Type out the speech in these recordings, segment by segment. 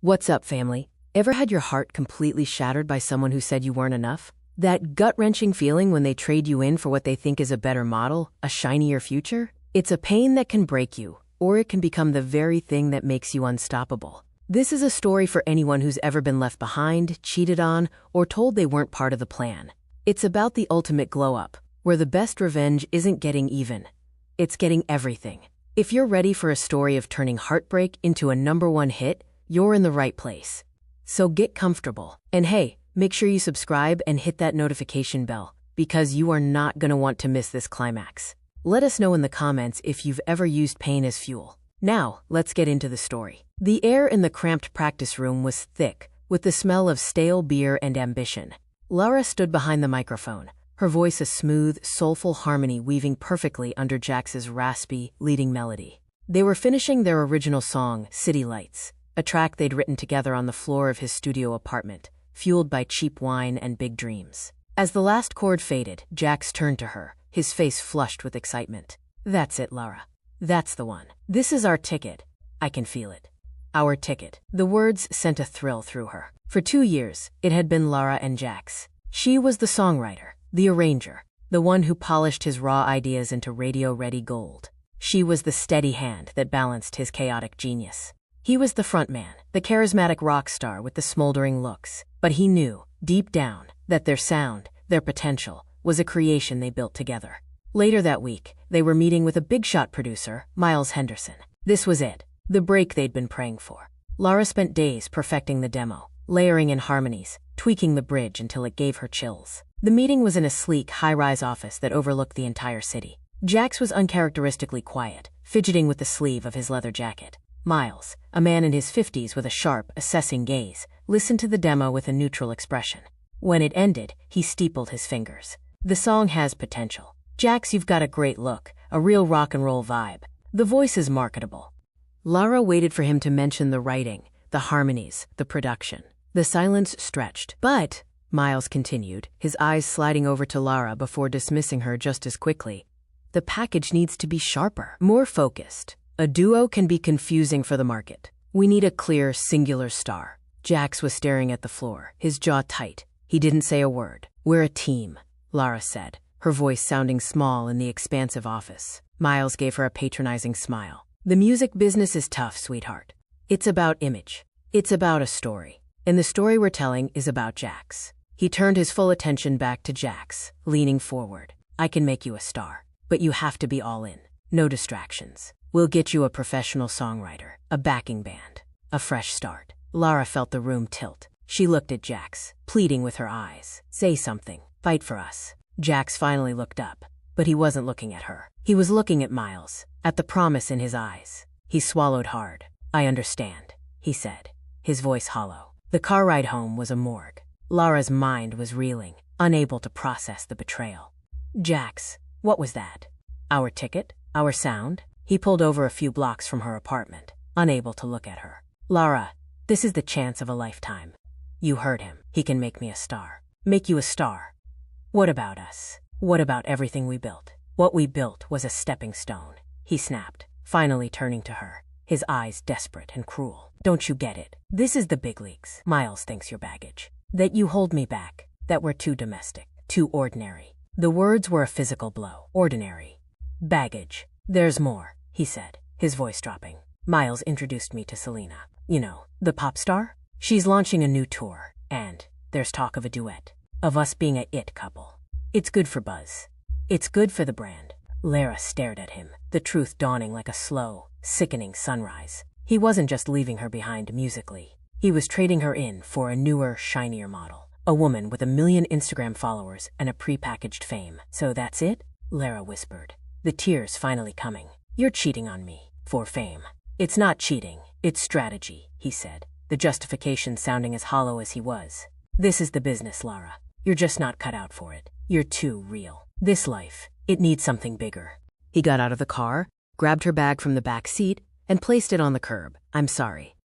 What's up, family? Ever had your heart completely shattered by someone who said you weren't enough? That gut-wrenching feeling when they trade you in for what they think is a better model, a shinier future? It's a pain that can break you, or it can become the very thing that makes you unstoppable. This is a story for anyone who's ever been left behind, cheated on, or told they weren't part of the plan. It's about the ultimate glow-up, where the best revenge isn't getting even. It's getting everything. If you're ready for a story of turning Heartbreak into a #1 hit, you're in the right place. So get comfortable. And hey, make sure you subscribe and hit that notification bell, because you are not going to want to miss this climax. Let us know in the comments if you've ever used pain as fuel. Now, let's get into the story. The air in the cramped practice room was thick, with the smell of stale beer and ambition. Lara stood behind the microphone, her voice a smooth, soulful harmony weaving perfectly under Jax's raspy, leading melody. They were finishing their original song, City Lights, a track they'd written together on the floor of his studio apartment, fueled by cheap wine and big dreams. As the last chord faded, Jax turned to her, his face flushed with excitement. "That's it, Lara. That's the one. This is our ticket. I can feel it. Our ticket." The words sent a thrill through her. For 2 years, it had been Lara and Jax. She was the songwriter, the arranger, the one who polished his raw ideas into radio-ready gold. She was the steady hand that balanced his chaotic genius. He was the frontman, the charismatic rock star with the smoldering looks. But he knew, deep down, that their sound, their potential, was a creation they built together. Later that week, they were meeting with a big-shot producer, Miles Henderson. This was it, the break they'd been praying for. Lara spent days perfecting the demo, layering in harmonies, tweaking the bridge until it gave her chills. The meeting was in a sleek, high-rise office that overlooked the entire city. Jax was uncharacteristically quiet, fidgeting with the sleeve of his leather jacket. Miles, a man in his 50s with a sharp, assessing gaze, listened to the demo with a neutral expression. When it ended, he steepled his fingers. "The song has potential. Jax, you've got a great look, a real rock and roll vibe. The voice is marketable." Lara waited for him to mention the writing, the harmonies, the production. The silence stretched. "But," Miles continued, his eyes sliding over to Lara before dismissing her just as quickly, "the package needs to be sharper, more focused. A duo can be confusing for the market. We need a clear, singular star." Jax was staring at the floor, his jaw tight. He didn't say a word. "We're a team," Lara said, her voice sounding small in the expansive office. Miles gave her a patronizing smile. "The music business is tough, sweetheart. It's about image. It's about a story. And the story we're telling is about Jax." He turned his full attention back to Jax, leaning forward. "I can make you a star, but you have to be all in. No distractions. We'll get you a professional songwriter, a backing band, a fresh start." Lara felt the room tilt. She looked at Jax, pleading with her eyes. "Say something. Fight for us." Jax finally looked up, but he wasn't looking at her. He was looking at Miles, at the promise in his eyes. He swallowed hard. "I understand," he said, his voice hollow. The car ride home was a morgue. Lara's mind was reeling, unable to process the betrayal. "Jax, what was that? Our ticket? Our sound?" He pulled over a few blocks from her apartment, unable to look at her. "Lara, this is the chance of a lifetime. You heard him. He can make me a star. Make you a star. What about us? What about everything we built?" "What we built was a stepping stone," he snapped, finally turning to her, his eyes desperate and cruel. "Don't you get it? This is the big leagues. Miles thinks you're baggage. That you hold me back. That we're too domestic, too ordinary." The words were a physical blow. Ordinary. Baggage. "There's more," he said, his voice dropping. "Miles introduced me to Selena. You know, the pop star? She's launching a new tour, and there's talk of a duet, of us being a it couple. It's good for buzz. It's good for the brand." Lara stared at him, the truth dawning like a slow, sickening sunrise. He wasn't just leaving her behind musically. He was trading her in for a newer, shinier model. A woman with 1 million Instagram followers and a prepackaged fame. "So that's it?" Lara whispered, the tears finally coming. "You're cheating on me. For fame." "It's not cheating, it's strategy," he said, the justification sounding as hollow as he was. "This is the business, Lara. You're just not cut out for it. You're too real. This life, it needs something bigger." He got out of the car, grabbed her bag from the back seat, and placed it on the curb. "I'm sorry.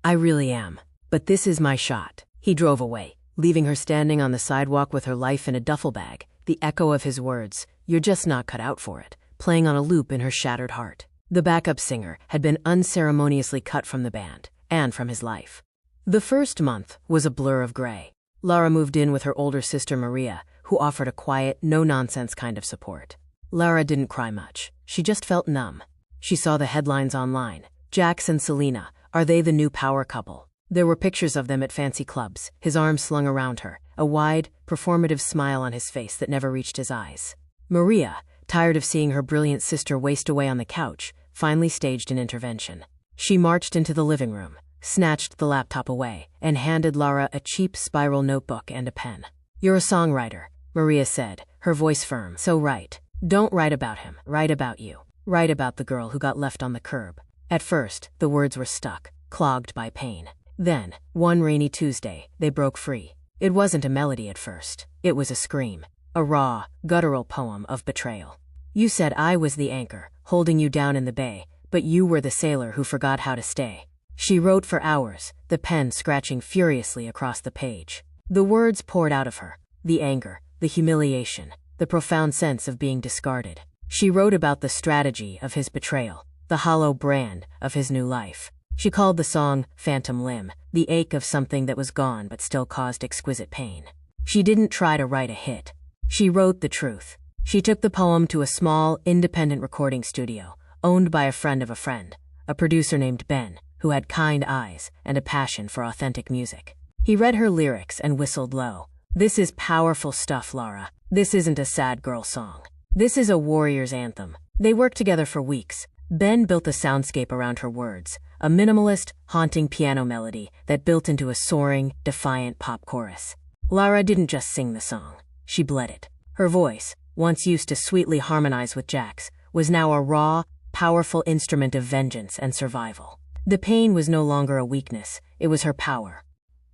I really am. But this is my shot." He drove away, leaving her standing on the sidewalk with her life in a duffel bag, the echo of his words, "You're just not cut out for it," playing on a loop in her shattered heart. The backup singer had been unceremoniously cut from the band, and from his life. The first month was a blur of gray. Lara moved in with her older sister Maria, who offered a quiet, no-nonsense kind of support. Lara didn't cry much. She just felt numb. She saw the headlines online. Jax and Selena, are they the new power couple? There were pictures of them at fancy clubs, his arms slung around her, a wide, performative smile on his face that never reached his eyes. Maria, tired of seeing her brilliant sister waste away on the couch, finally staged an intervention. She marched into the living room, snatched the laptop away, and handed Lara a cheap spiral notebook and a pen. "You're a songwriter," Maria said, her voice firm. "So write. Don't write about him. Write about you. Write about the girl who got left on the curb." At first, the words were stuck, clogged by pain. Then, one rainy Tuesday, they broke free. It wasn't a melody at first. It was a scream. A raw, guttural poem of betrayal. "You said I was the anchor, holding you down in the bay, but you were the sailor who forgot how to stay." She wrote for hours, the pen scratching furiously across the page. The words poured out of her. The anger, the humiliation, the profound sense of being discarded. She wrote about the strategy of his betrayal, the hollow brand of his new life. She called the song Phantom Limb, the ache of something that was gone but still caused exquisite pain. She didn't try to write a hit. She wrote the truth. She took the poem to a small, independent recording studio, owned by a friend of a friend, a producer named Ben, who had kind eyes and a passion for authentic music. He read her lyrics and whistled low. "This is powerful stuff, Lara. This isn't a sad girl song. This is a warrior's anthem." They worked together for weeks. Ben built a soundscape around her words, a minimalist, haunting piano melody that built into a soaring, defiant pop chorus. Lara didn't just sing the song. She bled it. Her voice, once used to sweetly harmonize with Jax, was now a raw, powerful instrument of vengeance and survival. The pain was no longer a weakness, it was her power.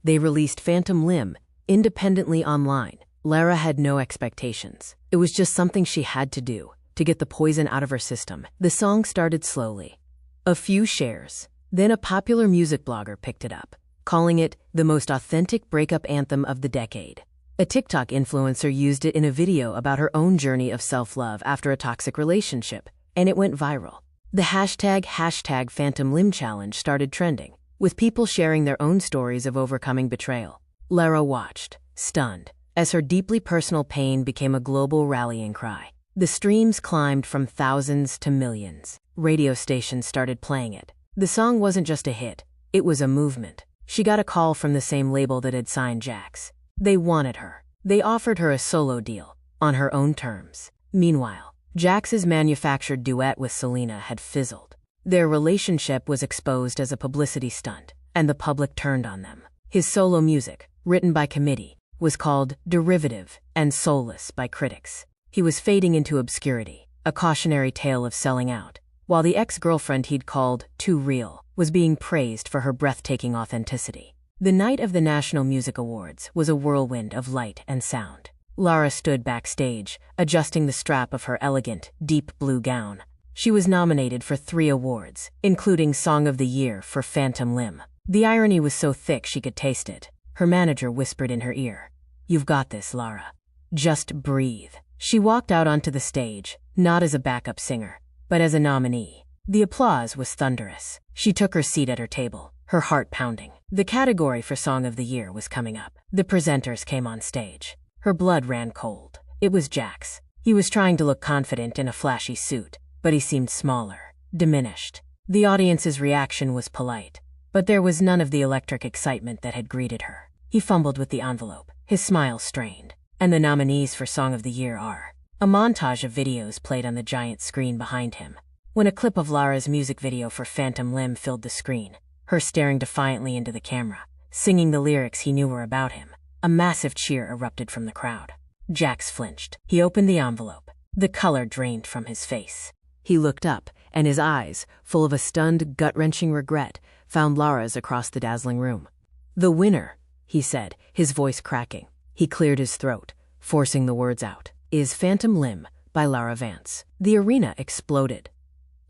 They released Phantom Limb independently online. Lara had no expectations. It was just something she had to do, to get the poison out of her system. The song started slowly. A few shares. Then a popular music blogger picked it up, calling it the most authentic breakup anthem of the decade. A TikTok influencer used it in a video about her own journey of self-love after a toxic relationship, and it went viral. The hashtag Phantom Limb Challenge started trending, with people sharing their own stories of overcoming betrayal. Lara watched, stunned, as her deeply personal pain became a global rallying cry. The streams climbed from thousands to millions. Radio stations started playing it. The song wasn't just a hit, it was a movement. She got a call from the same label that had signed Jax. They wanted her. They offered her a solo deal, on her own terms. Meanwhile, Jax's manufactured duet with Selena had fizzled. Their relationship was exposed as a publicity stunt, and the public turned on them. His solo music, written by committee, was called derivative and soulless by critics. He was fading into obscurity, a cautionary tale of selling out, while the ex-girlfriend he'd called too real was being praised for her breathtaking authenticity. The night of the National Music Awards was a whirlwind of light and sound. Lara stood backstage, adjusting the strap of her elegant, deep blue gown. She was nominated for 3 awards, including Song of the Year for Phantom Limb. The irony was so thick she could taste it. Her manager whispered in her ear, "You've got this, Lara. Just breathe." She walked out onto the stage, not as a backup singer, but as a nominee. The applause was thunderous. She took her seat at her table, her heart pounding. The category for Song of the Year was coming up. The presenters came on stage. Her blood ran cold. It was Jax. He was trying to look confident in a flashy suit, but he seemed smaller, diminished. The audience's reaction was polite, but there was none of the electric excitement that had greeted her. He fumbled with the envelope, his smile strained. And the nominees for Song of the Year are... A montage of videos played on the giant screen behind him. When a clip of Lara's music video for Phantom Limb filled the screen, her staring defiantly into the camera, singing the lyrics he knew were about him, a massive cheer erupted from the crowd. Jax flinched. He opened the envelope. The color drained from his face. He looked up, and his eyes, full of a stunned, gut-wrenching regret, found Lara's across the dazzling room. "The winner," he said, his voice cracking. He cleared his throat, forcing the words out, "is Phantom Limb by Lara Vance." The arena exploded.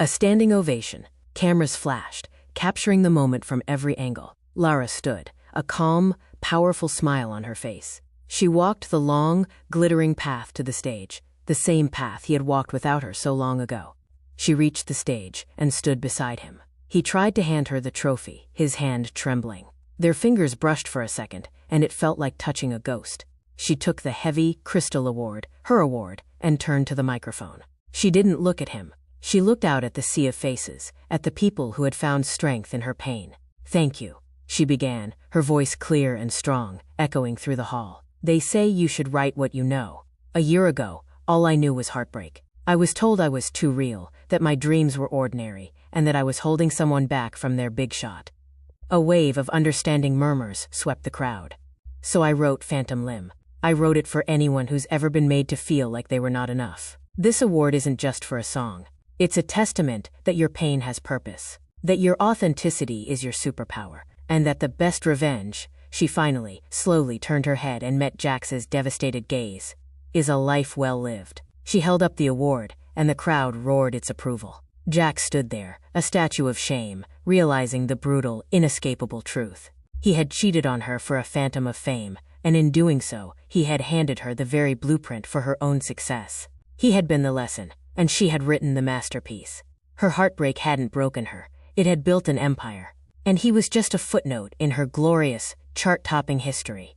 A standing ovation. Cameras flashed, capturing the moment from every angle. Lara stood, a calm, powerful smile on her face. She walked the long, glittering path to the stage, the same path he had walked without her so long ago. She reached the stage and stood beside him. He tried to hand her the trophy, his hand trembling. Their fingers brushed for a second, and it felt like touching a ghost. She took the heavy, crystal award, her award, and turned to the microphone. She didn't look at him. She looked out at the sea of faces, at the people who had found strength in her pain. "Thank you," she began, her voice clear and strong, echoing through the hall. "They say you should write what you know. A year ago, all I knew was heartbreak. I was told I was too real, that my dreams were ordinary, and that I was holding someone back from their big shot." A wave of understanding murmurs swept the crowd. "So I wrote Phantom Limb. I wrote it for anyone who's ever been made to feel like they were not enough. This award isn't just for a song. It's a testament that your pain has purpose, that your authenticity is your superpower, and that the best revenge," she finally, slowly turned her head and met Jax's devastated gaze, "is a life well lived." She held up the award, and the crowd roared its approval. Jax stood there, a statue of shame, realizing the brutal, inescapable truth. He had cheated on her for a phantom of fame, and in doing so, he had handed her the very blueprint for her own success. He had been the lesson, and she had written the masterpiece. Her heartbreak hadn't broken her. It had built an empire. And he was just a footnote in her glorious, chart-topping history.